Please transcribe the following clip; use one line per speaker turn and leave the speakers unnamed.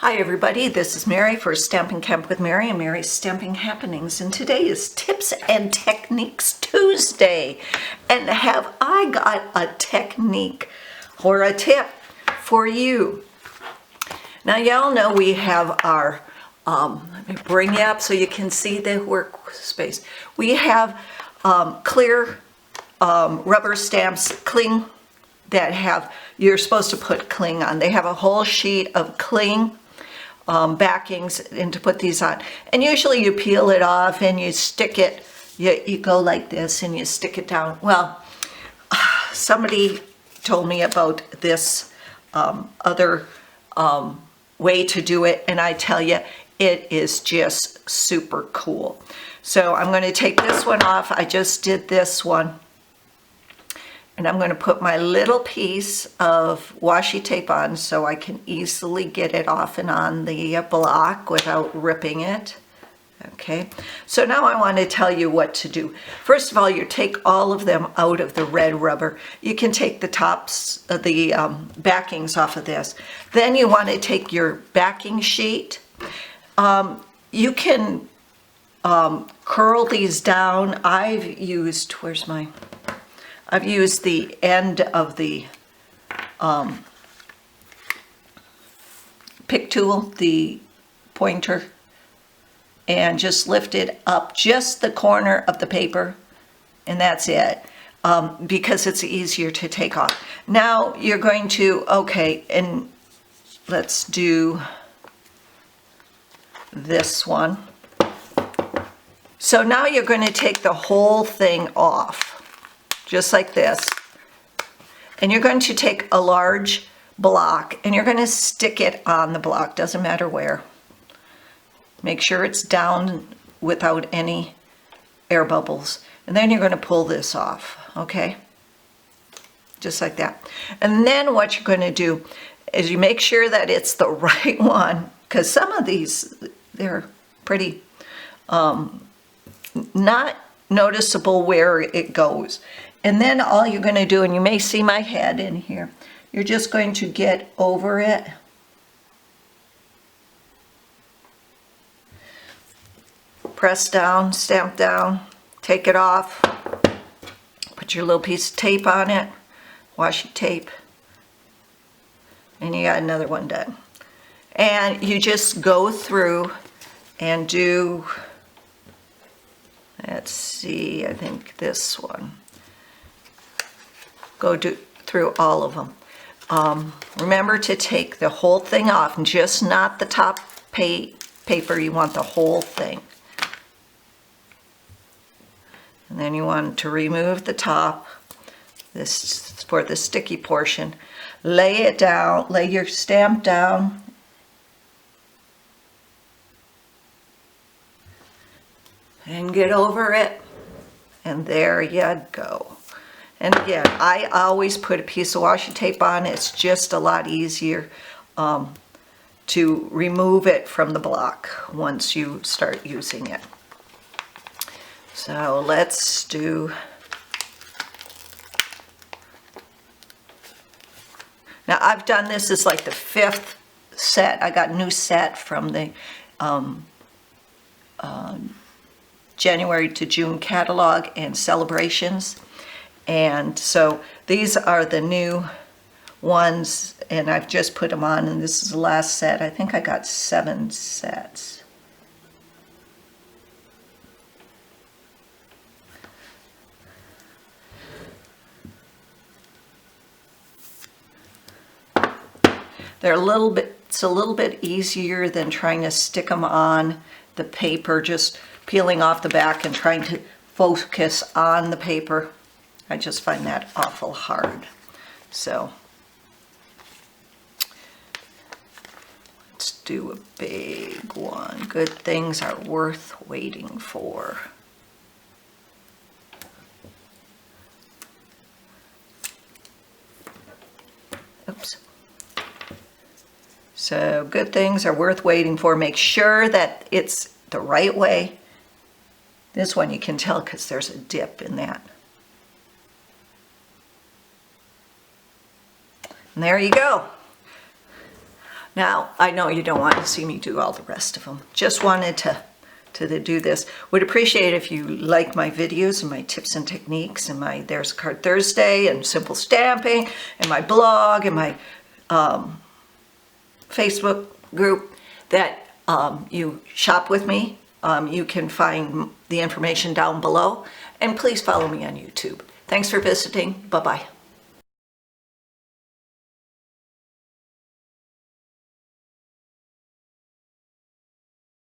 Hi everybody, this is Mary for Stampin' Camp with Mary and Mary's Stamping Happenings, and today is Tips and Techniques Tuesday. And have I got a technique or a tip for you? Now y'all know we have our, let me bring you up so you can see the workspace. We have clear rubber stamps, cling, that have, you're supposed to put cling on. They have a whole sheet of cling backings and to put these on. And usually you peel it off and you stick it, you go like this and you stick it down. Well, somebody told me about this other way to do it, and I tell you, it is just super cool. So I'm going to take this one off. I just did this one. And I'm going to put my little piece of washi tape on so I can easily get it off and on the block without ripping it. Okay, so now I want to tell you what to do. First of all, you take all of them out of the red rubber. You can take the tops of the backings off of this. Then you want to take your backing sheet. You can curl these down. I've used, I've used the end of the pick tool, the pointer, and just lift it up just the corner of the paper, and that's it, because it's easier to take off. Now you're going to, okay, and let's do this one. So now you're going to take the whole thing off, just like this, and you're going to take a large block and you're going to stick it on the block, doesn't matter where. Make sure it's down without any air bubbles, and then you're going to pull this off, okay, just like that. And then what you're going to do is you make sure that it's the right one, because some of these, they're pretty not noticeable where it goes. And then all you're going to do, and you may see my head in here, you're just going to get over it. Press down, stamp down, take it off, put your little piece of tape on it, washi tape, and you got another one done. And you just go through and do, let's see, I think this one. Go through all of them. Remember to take the whole thing off, and just not the top paper. You want the whole thing. And then you want to remove the top, this for the sticky portion. Lay it down, lay your stamp down. And get over it. And there you go. And again, I always put a piece of washi tape on. It's just a lot easier to remove it from the block once you start using it. So let's do, now I've done this as like the 5th set. I got a new set from the January to June catalog and celebrations. And so these are the new ones, and I've just put them on, and this is the last set. I think I got 7 sets. They're it's a little bit easier than trying to stick them on the paper, just peeling off the back and trying to focus on the paper. I just find that awful hard. So let's do a big one. Good things are worth waiting for. Oops. So good things are worth waiting for. Make sure that it's the right way. This one you can tell because there's a dip in that. And there you go. Now, I know you don't want to see me do all the rest of them. Just wanted to do this. Would appreciate if you like my videos and my tips and techniques and my There's a Card Thursday and Simple Stamping and my blog and my Facebook group, that you shop with me. You can find the information down below, and please follow me on YouTube. Thanks for visiting. Bye-bye.